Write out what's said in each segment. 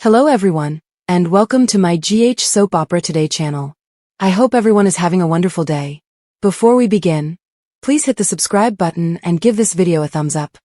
Hello everyone, and welcome to my GH Soap Opera Today channel. I hope everyone is having a wonderful day. Before we begin, please hit the subscribe button and give this video a thumbs up.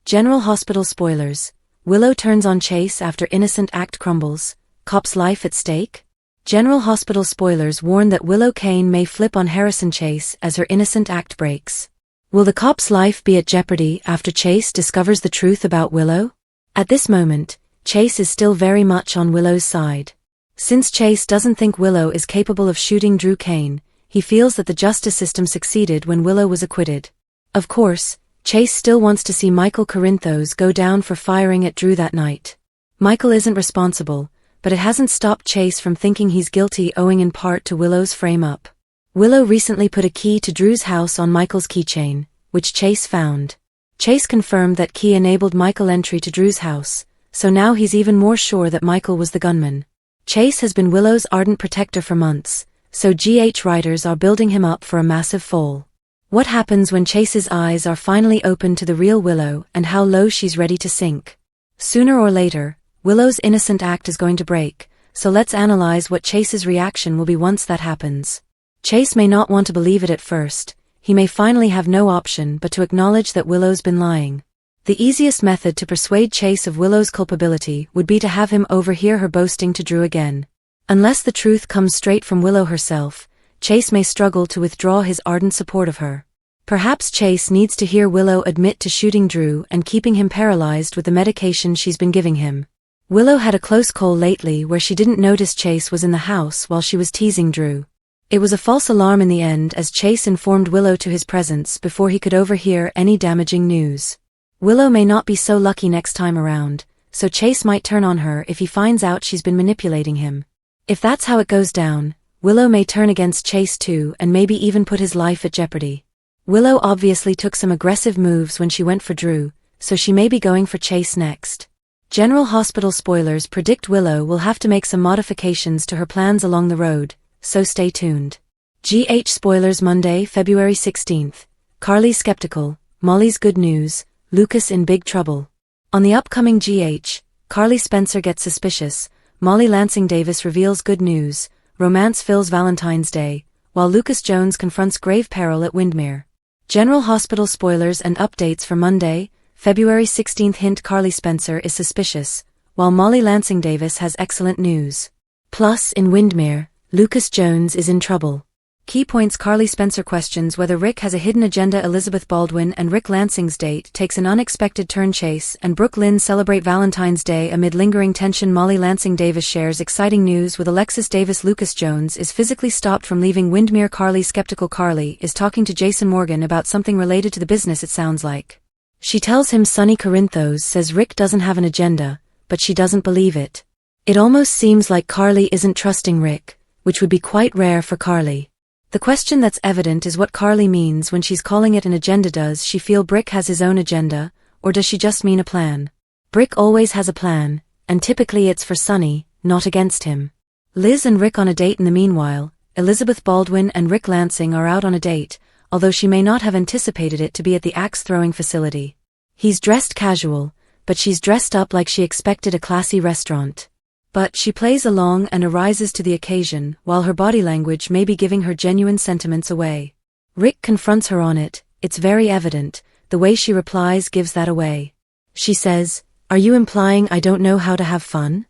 General Hospital spoilers. Willow turns on Chase after innocent act crumbles. Cop's life at stake? General Hospital spoilers warn that Willow Kane may flip on Harrison Chase as her innocent act breaks. Will the cop's life be at jeopardy after Chase discovers the truth about Willow? At this moment, Chase is still very much on Willow's side. Since Chase doesn't think Willow is capable of shooting Drew Kane, he feels that the justice system succeeded when Willow was acquitted. Of course, Chase still wants to see Michael Corinthos go down for firing at Drew that night. Michael isn't responsible, but it hasn't stopped Chase from thinking he's guilty, owing in part to Willow's frame-up. Willow recently put a key to Drew's house on Michael's keychain, which Chase found. Chase confirmed that key enabled Michael entry to Drew's house, so now he's even more sure that Michael was the gunman. Chase has been Willow's ardent protector for months, so GH writers are building him up for a massive fall. What happens when Chase's eyes are finally open to the real Willow and how low she's ready to sink? Sooner or later, Willow's innocent act is going to break, so let's analyze what Chase's reaction will be once that happens. Chase may not want to believe it at first. He may finally have no option but to acknowledge that Willow's been lying. The easiest method to persuade Chase of Willow's culpability would be to have him overhear her boasting to Drew again. Unless the truth comes straight from Willow herself, Chase may struggle to withdraw his ardent support of her. Perhaps Chase needs to hear Willow admit to shooting Drew and keeping him paralyzed with the medication she's been giving him. Willow had a close call lately where she didn't notice Chase was in the house while she was teasing Drew. It was a false alarm in the end, as Chase informed Willow to his presence before he could overhear any damaging news. Willow may not be so lucky next time around, so Chase might turn on her if he finds out she's been manipulating him. If that's how it goes down, Willow may turn against Chase too and maybe even put his life at jeopardy. Willow obviously took some aggressive moves when she went for Drew, so she may be going for Chase next. General Hospital spoilers predict Willow will have to make some modifications to her plans along the road, so stay tuned. GH spoilers Monday, February 16th. Carly's skeptical, Molly's good news, Lucas in big trouble. On the upcoming GH, Carly Spencer gets suspicious, Molly Lansing Davis reveals good news, romance fills Valentine's Day, while Lucas Jones confronts grave peril at Wyndemere. General Hospital spoilers and updates for Monday, February 16th. Hint: Carly Spencer is suspicious, while Molly Lansing Davis has excellent news. Plus, in Wyndemere, Lucas Jones is in trouble. Key points: Carly Spencer questions whether Rick has a hidden agenda. Elizabeth Baldwin and Rick Lansing's date takes an unexpected turn. Chase and Brooke Lynn celebrate Valentine's Day amid lingering tension. Molly Lansing Davis shares exciting news with Alexis Davis. Lucas Jones is physically stopped from leaving Wyndemere. Carly skeptical. Carly is talking to Jason Morgan about something related to the business, it sounds like. She tells him Sonny Corinthos says Rick doesn't have an agenda, but she doesn't believe it. It almost seems like Carly isn't trusting Rick, which would be quite rare for Carly. The question that's evident is what Carly means when she's calling it an agenda. Does she feel Brick has his own agenda, or does she just mean a plan? Brick always has a plan, and typically it's for Sonny, not against him. Liz and Rick on a date. In the meanwhile, Elizabeth Baldwin and Rick Lansing are out on a date, although she may not have anticipated it to be at the axe-throwing facility. He's dressed casual, but she's dressed up like she expected a classy restaurant. But she plays along and arises to the occasion, while her body language may be giving her genuine sentiments away. Rick confronts her on it. It's very evident, the way she replies gives that away. She says, "Are you implying I don't know how to have fun?"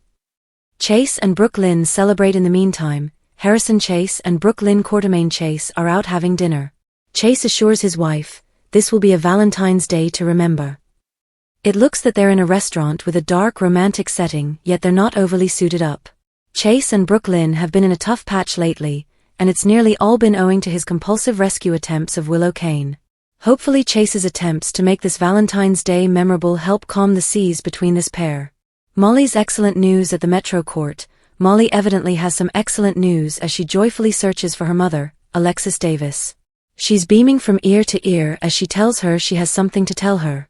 Chase and Brooke Lynn celebrate. In the meantime, Harrison Chase and Brooke Lynn Quartermaine Chase are out having dinner. Chase assures his wife, this will be a Valentine's Day to remember. It looks that they're in a restaurant with a dark romantic setting, yet they're not overly suited up. Chase and Brooke Lynn have been in a tough patch lately, and it's nearly all been owing to his compulsive rescue attempts of Willow Kane. Hopefully Chase's attempts to make this Valentine's Day memorable help calm the seas between this pair. Molly's excellent news at the Metro Court. Molly evidently has some excellent news as she joyfully searches for her mother, Alexis Davis. She's beaming from ear to ear as she tells her she has something to tell her.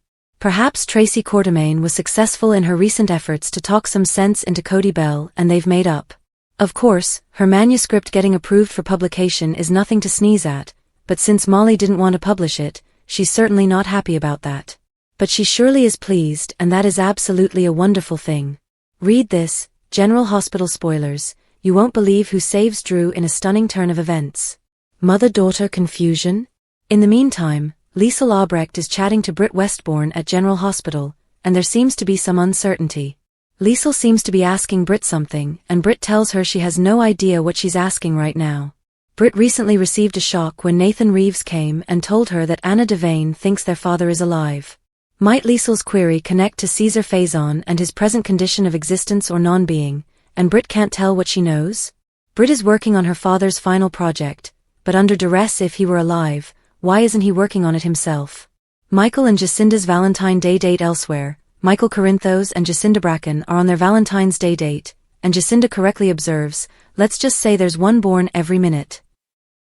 Perhaps Tracy Quartermaine was successful in her recent efforts to talk some sense into Cody Bell and they've made up. Of course, her manuscript getting approved for publication is nothing to sneeze at, but since Molly didn't want to publish it, she's certainly not happy about that. But she surely is pleased, and that is absolutely a wonderful thing. Read this, General Hospital spoilers, you won't believe who saves Drew in a stunning turn of events. Mother-daughter confusion? In the meantime, Liesl Albrecht is chatting to Britt Westbourne at General Hospital, and there seems to be some uncertainty. Liesl seems to be asking Britt something, and Britt tells her she has no idea what she's asking right now. Britt recently received a shock when Nathan Reeves came and told her that Anna Devane thinks their father is alive. Might Liesl's query connect to Caesar Faison and his present condition of existence or non-being, and Britt can't tell what she knows? Britt is working on her father's final project, but under duress. If he were alive, why isn't he working on it himself? Michael and Jacinda's Valentine Day date elsewhere. Michael Corinthos and Jacinda Bracken are on their Valentine's Day date, and Jacinda correctly observes, let's just say there's one born every minute.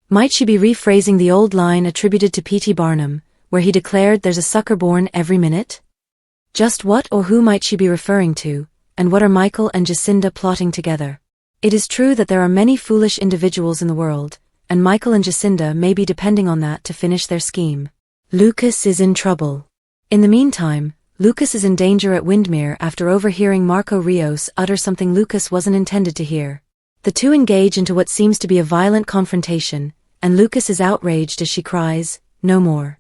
Might she be rephrasing the old line attributed to P.T. Barnum, where he declared there's a sucker born every minute? Just what or who might she be referring to, and what are Michael and Jacinda plotting together? It is true that there are many foolish individuals in the world, and Michael and Jacinda may be depending on that to finish their scheme. Lucas is in trouble. In the meantime, Lucas is in danger at Wyndemere after overhearing Marco Rios utter something Lucas wasn't intended to hear. The two engage into what seems to be a violent confrontation, and Lucas is outraged as she cries, "No more."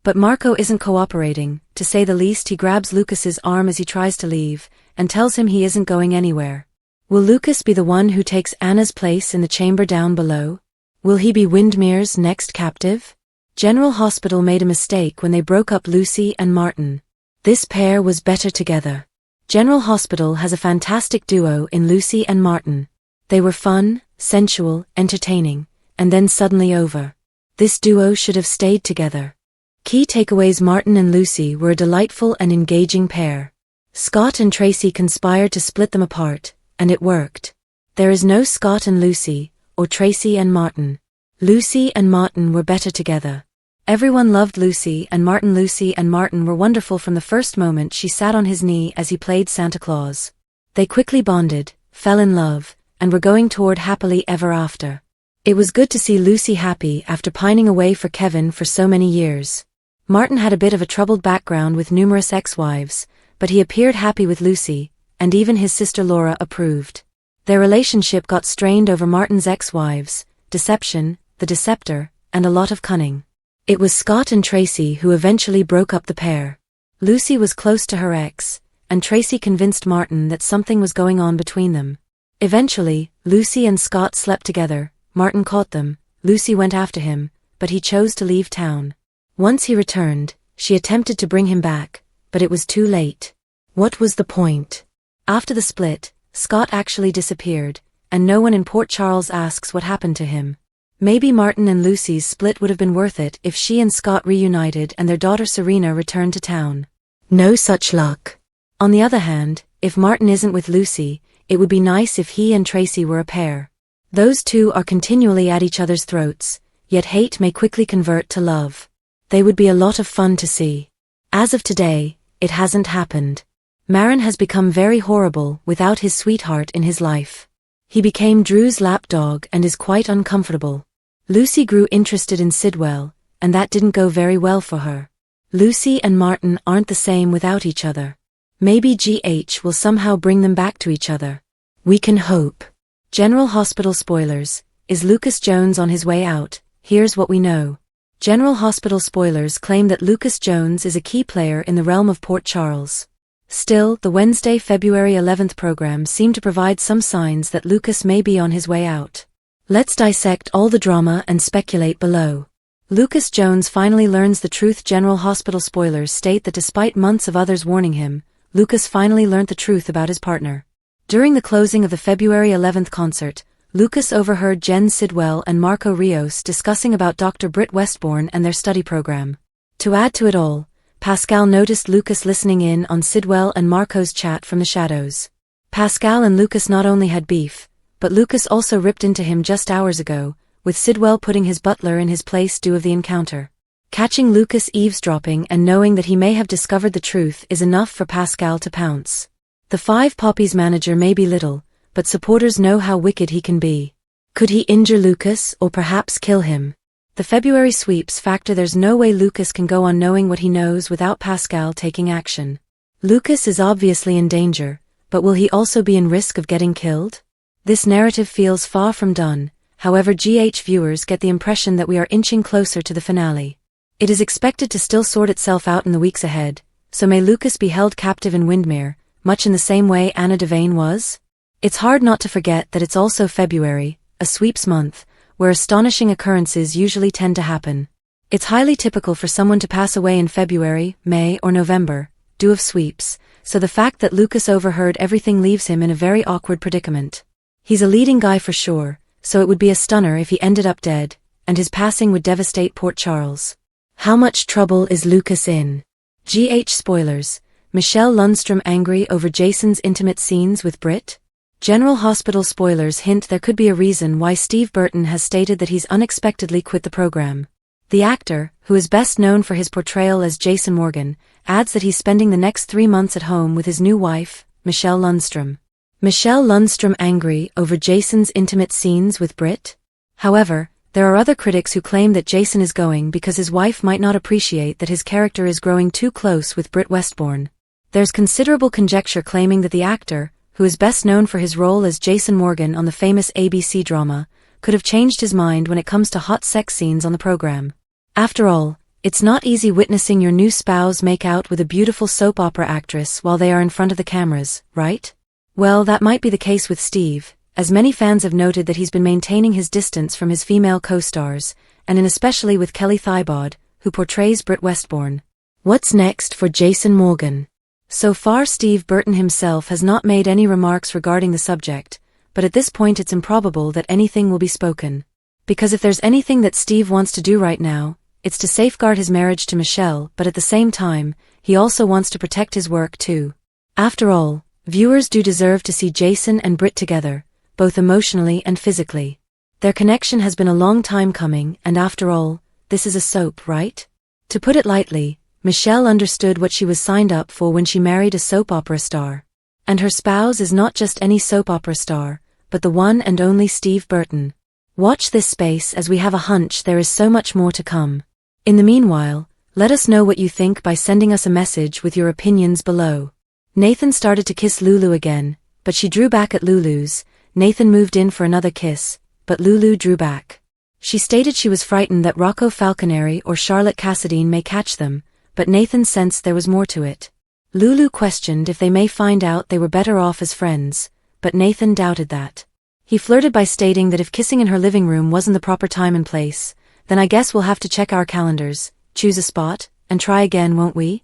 But Marco isn't cooperating. To say the least. He grabs Lucas's arm as he tries to leave, and tells him he isn't going anywhere. Will Lucas be the one who takes Anna's place in the chamber down below? Will he be Wyndmere's next captive? General Hospital made a mistake when they broke up Lucy and Martin. This pair was better together. General Hospital has a fantastic duo in Lucy and Martin. They were fun, sensual, entertaining, and then suddenly over. This duo should have stayed together. Key takeaways: Martin and Lucy were a delightful and engaging pair. Scott and Tracy conspired to split them apart, and it worked. There is no Scott and Lucy, or Tracy and Martin. Lucy and Martin were better together. Everyone loved Lucy and Martin. Lucy and Martin were wonderful from the first moment she sat on his knee as he played Santa Claus. They quickly bonded, fell in love, and were going toward happily ever after. It was good to see Lucy happy after pining away for Kevin for so many years. Martin had a bit of a troubled background with numerous ex-wives, but he appeared happy with Lucy, and even his sister Laura approved. Their relationship got strained over Martin's ex-wives, deception, the deceptor, and a lot of cunning. It was Scott and Tracy who eventually broke up the pair. Lucy was close to her ex, and Tracy convinced Martin that something was going on between them. Eventually, Lucy and Scott slept together. Martin caught them. Lucy went after him, but he chose to leave town. Once he returned, she attempted to bring him back, but it was too late. What was the point? After the split, Scott actually disappeared, and no one in Port Charles asks what happened to him. Maybe Martin and Lucy's split would have been worth it if she and Scott reunited and their daughter Serena returned to town. No such luck. On the other hand, if Martin isn't with Lucy, it would be nice if he and Tracy were a pair. Those two are continually at each other's throats, yet hate may quickly convert to love. They would be a lot of fun to see. As of today, it hasn't happened. Marin has become very horrible without his sweetheart in his life. He became Drew's lapdog and is quite uncomfortable. Lucy grew interested in Sidwell, and that didn't go very well for her. Lucy and Martin aren't the same without each other. Maybe GH will somehow bring them back to each other. We can hope. General Hospital spoilers. Is Lucas Jones on his way out? Here's what we know. General Hospital spoilers claim that Lucas Jones is a key player in the realm of Port Charles. Still, the Wednesday, February 11th program seemed to provide some signs that Lucas may be on his way out. Let's dissect all the drama and speculate below. Lucas Jones finally learns the truth. General Hospital spoilers state that despite months of others warning him, Lucas finally learnt the truth about his partner. During the closing of the February 11th concert, Lucas overheard Jen Sidwell and Marco Rios discussing about Dr. Britt Westbourne and their study program. To add to it all, Pascal noticed Lucas listening in on Sidwell and Marco's chat from the shadows. Pascal and Lucas not only had beef, but Lucas also ripped into him just hours ago, with Sidwell putting his butler in his place due of the encounter. Catching Lucas eavesdropping and knowing that he may have discovered the truth is enough for Pascal to pounce. The Five Poppies manager may be little, but supporters know how wicked he can be. Could he injure Lucas or perhaps kill him? The February sweeps factor. There's no way Lucas can go on knowing what he knows without Pascal taking action. Lucas is obviously in danger, But will he also be in risk of getting killed? This narrative feels far from done, however GH viewers get the impression that we are inching closer to the finale. It is expected to still sort itself out in the weeks ahead, so may Lucas be held captive in Wyndemere, much in the same way Anna Devane was? It's hard not to forget that it's also February, a sweeps month, where astonishing occurrences usually tend to happen. It's highly typical for someone to pass away in February, May or November, due of sweeps, so the fact that Lucas overheard everything leaves him in a very awkward predicament. He's a leading guy for sure, so it would be a stunner if he ended up dead, and his passing would devastate Port Charles. How much trouble is Lucas in? GH spoilers, Michelle Lundstrom angry over Jason's intimate scenes with Britt? General Hospital spoilers hint there could be a reason why Steve Burton has stated that he's unexpectedly quit the program. The actor, who is best known for his portrayal as Jason Morgan, adds that he's spending the next 3 months at home with his new wife, Michelle Lundstrom. Michelle Lundstrom angry over Jason's intimate scenes with Britt? However, there are other critics who claim that Jason is going because his wife might not appreciate that his character is growing too close with Britt Westbourne. There's considerable conjecture claiming that the actor, who is best known for his role as Jason Morgan on the famous ABC drama, could have changed his mind when it comes to hot sex scenes on the program. After all, it's not easy witnessing your new spouse make out with a beautiful soap opera actress while they are in front of the cameras, right? Well, that might be the case with Steve, as many fans have noted that he's been maintaining his distance from his female co-stars, and especially with Kelly Thibaud, who portrays Britt Westbourne. What's next for Jason Morgan? So far Steve Burton himself has not made any remarks regarding the subject, but at this point it's improbable that anything will be spoken. Because if there's anything that Steve wants to do right now, it's to safeguard his marriage to Michelle, but at the same time, he also wants to protect his work too. After all, viewers do deserve to see Jason and Britt together, both emotionally and physically. Their connection has been a long time coming, and after all, this is a soap, right? To put it lightly, Michelle understood what she was signed up for when she married a soap opera star. And her spouse is not just any soap opera star, but the one and only Steve Burton. Watch this space as we have a hunch there is so much more to come. In the meanwhile, let us know what you think by sending us a message with your opinions below. Nathan started to kiss Lulu again, but she drew back at Lulu's. Nathan moved in for another kiss, but Lulu drew back. She stated she was frightened that Rocco Falconeri or Charlotte Cassadine may catch them, but Nathan sensed there was more to it. Lulu questioned if they may find out they were better off as friends, but Nathan doubted that. He flirted by stating that if kissing in her living room wasn't the proper time and place, then I guess we'll have to check our calendars, choose a spot, and try again, won't we?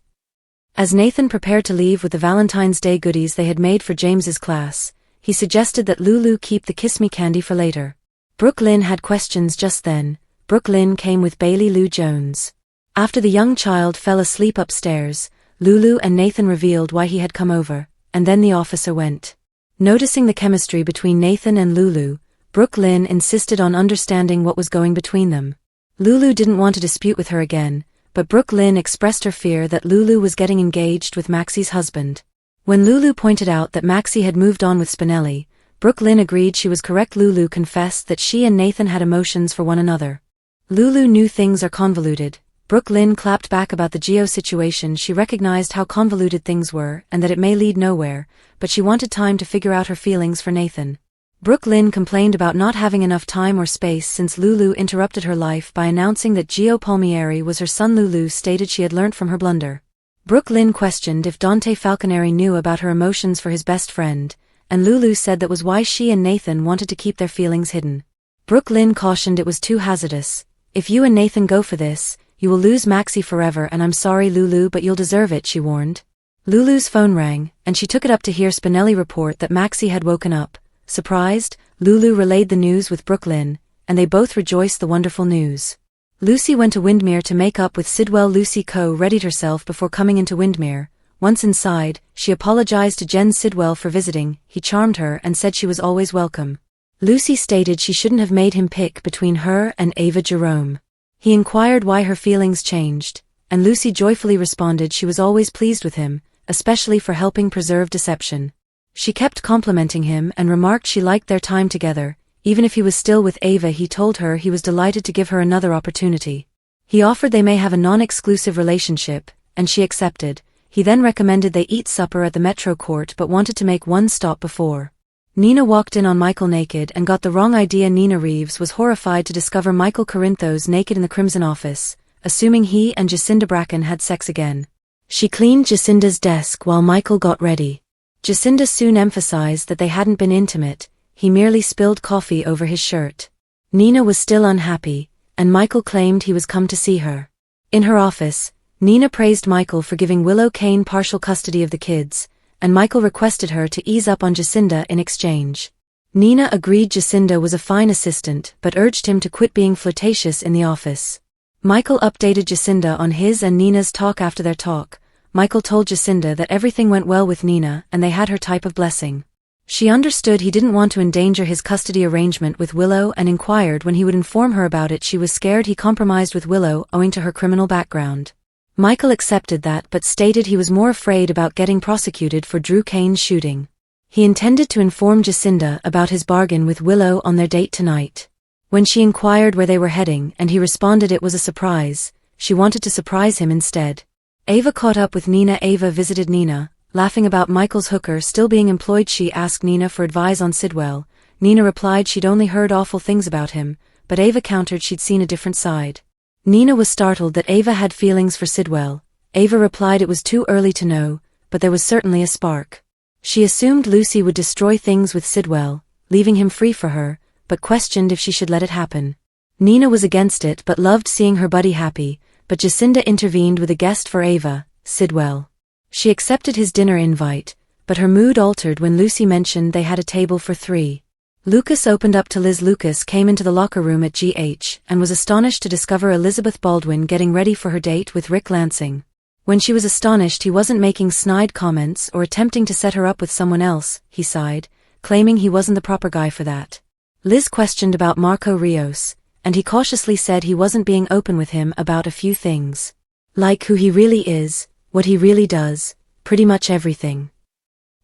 As Nathan prepared to leave with the Valentine's Day goodies they had made for James's class, he suggested that Lulu keep the kiss me candy for later. Brooke Lynn had questions just then. Brooke Lynn came with Bailey Lou Jones. After the young child fell asleep upstairs, Lulu and Nathan revealed why he had come over, and then the officer went. Noticing the chemistry between Nathan and Lulu, Brooke Lynn insisted on understanding what was going between them. Lulu didn't want to dispute with her again, but Brooke Lynn expressed her fear that Lulu was getting engaged with Maxie's husband. When Lulu pointed out that Maxie had moved on with Spinelli, Brooke Lynn agreed she was correct. Lulu confessed that she and Nathan had emotions for one another. Lulu knew things are convoluted. Brooke Lynn clapped back about the Geo situation. She recognized how convoluted things were and that it may lead nowhere, but she wanted time to figure out her feelings for Nathan. Brooke Lynn complained about not having enough time or space since Lulu interrupted her life by announcing that Gio Palmieri was her son. Lulu stated she had learnt from her blunder. Brooke Lynn questioned if Dante Falconeri knew about her emotions for his best friend, and Lulu said that was why she and Nathan wanted to keep their feelings hidden. Brooke Lynn cautioned it was too hazardous. If you and Nathan go for this, you will lose Maxie forever, and I'm sorry Lulu, but you'll deserve it, she warned. Lulu's phone rang, and she took it up to hear Spinelli report that Maxie had woken up. Surprised, Lulu relayed the news with Brooke Lynn, and they both rejoiced the wonderful news. Lucy went to Wyndemere to make up with Sidwell. Lucy readied herself before coming into Wyndemere. Once inside, she apologized to Jen Sidwell for visiting. He charmed her and said she was always welcome. Lucy stated she shouldn't have made him pick between her and Ava Jerome. He inquired why her feelings changed, and Lucy joyfully responded she was always pleased with him, especially for helping preserve deception. She kept complimenting him and remarked she liked their time together. Even if he was still with Ava, he told her he was delighted to give her another opportunity. He offered they may have a non-exclusive relationship, and she accepted. He then recommended they eat supper at the Metro Court but wanted to make one stop before. Nina walked in on Michael naked and got the wrong idea. Nina Reeves was horrified to discover Michael Corinthos naked in the Crimson office, assuming he and Jacinda Bracken had sex again. She cleaned Jacinda's desk while Michael got ready. Jacinda soon emphasized that they hadn't been intimate, he merely spilled coffee over his shirt. Nina was still unhappy, and Michael claimed he was come to see her. In her office, Nina praised Michael for giving Willow Kane partial custody of the kids, and Michael requested her to ease up on Jacinda in exchange. Nina agreed Jacinda was a fine assistant but urged him to quit being flirtatious in the office. Michael updated Jacinda on his and Nina's talk. After their talk, Michael told Jacinda that everything went well with Nina and they had her type of blessing. She understood he didn't want to endanger his custody arrangement with Willow and inquired when he would inform her about it. She was scared he compromised with Willow owing to her criminal background. Michael accepted that but stated he was more afraid about getting prosecuted for Drew Kane's shooting. He intended to inform Jacinda about his bargain with Willow on their date tonight. When she inquired where they were heading and he responded it was a surprise, she wanted to surprise him instead. Ava caught up with Nina. Ava visited Nina, laughing about Michael's hooker still being employed. She asked Nina for advice on Sidwell. Nina replied she'd only heard awful things about him, but Ava countered she'd seen a different side. Nina was startled that Ava had feelings for Sidwell. Ava replied it was too early to know, but there was certainly a spark. She assumed Lucy would destroy things with Sidwell, leaving him free for her, but questioned if she should let it happen. Nina was against it but loved seeing her buddy happy, but Jacinda intervened with a guest for Ava, Sidwell. She accepted his dinner invite, but her mood altered when Lucy mentioned they had a table for 3. Lucas opened up to Liz. Lucas came into the locker room at GH and was astonished to discover Elizabeth Baldwin getting ready for her date with Rick Lansing. When she was astonished he wasn't making snide comments or attempting to set her up with someone else, he sighed, claiming he wasn't the proper guy for that. Liz questioned about Marco Rios, and he cautiously said he wasn't being open with him about a few things. Like who he really is, what he really does, pretty much everything.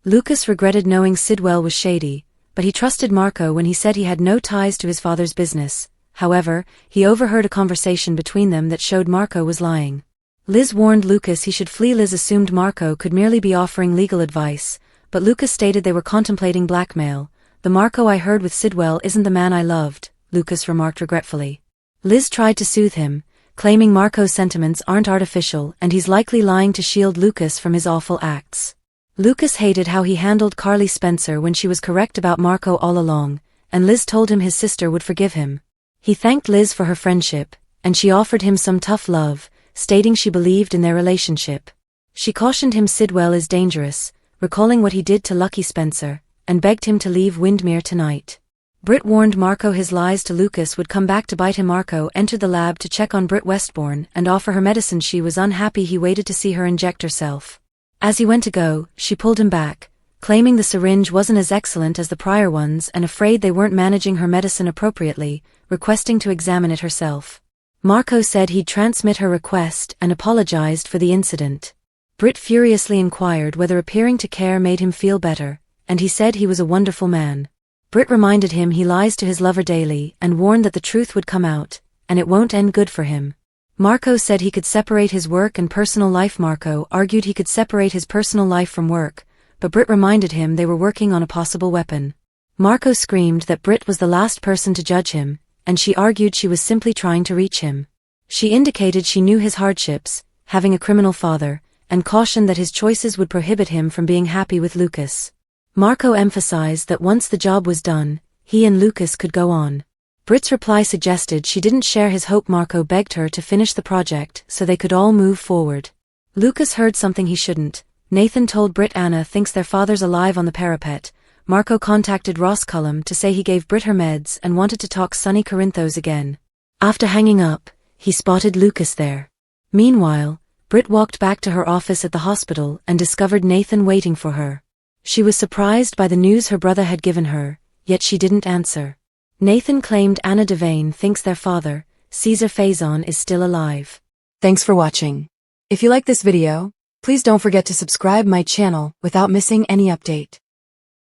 Lucas regretted knowing Sidwell was shady, but he trusted Marco when he said he had no ties to his father's business. However, he overheard a conversation between them that showed Marco was lying. Liz warned Lucas he should flee. Liz assumed Marco could merely be offering legal advice, but Lucas stated they were contemplating blackmail. The Marco I heard with Sidwell isn't the man I loved, Lucas remarked regretfully. Liz tried to soothe him, claiming Marco's sentiments aren't artificial and he's likely lying to shield Lucas from his awful acts. Lucas hated how he handled Carly Spencer when she was correct about Marco all along, and Liz told him his sister would forgive him. He thanked Liz for her friendship, and she offered him some tough love, stating she believed in their relationship. She cautioned him Sidwell is dangerous, recalling what he did to Lucky Spencer, and begged him to leave Wyndemere tonight. Britt warned Marco his lies to Lucas would come back to bite him. Marco entered the lab to check on Britt Westbourne and offer her medicine. She was unhappy. He waited to see her inject herself. As he went to go, she pulled him back, claiming the syringe wasn't as excellent as the prior ones and afraid they weren't managing her medicine appropriately, requesting to examine it herself. Marco said he'd transmit her request and apologized for the incident. Britt furiously inquired whether appearing to care made him feel better, and he said he was a wonderful man. Britt reminded him he lies to his lover daily and warned that the truth would come out, and it won't end good for him. Marco said he could separate his work and personal life. Marco argued he could separate his personal life from work, but Britt reminded him they were working on a possible weapon. Marco screamed that Britt was the last person to judge him, and she argued she was simply trying to reach him. She indicated she knew his hardships, having a criminal father, and cautioned that his choices would prohibit him from being happy with Lucas. Marco emphasized that once the job was done, he and Lucas could go on. Britt's reply suggested she didn't share his hope. Marco begged her to finish the project so they could all move forward. Lucas heard something he shouldn't. Nathan told Britt Anna thinks their father's alive on the parapet. Marco contacted Ross Cullum to say he gave Britt her meds and wanted to talk Sonny Corinthos again. After hanging up, he spotted Lucas there. Meanwhile, Britt walked back to her office at the hospital and discovered Nathan waiting for her. She was surprised by the news her brother had given her, yet she didn't answer. Nathan claimed Anna Devane thinks their father, Caesar Faison, is still alive. Thanks for watching. If you like this video, please don't forget to subscribe my channel without missing any update.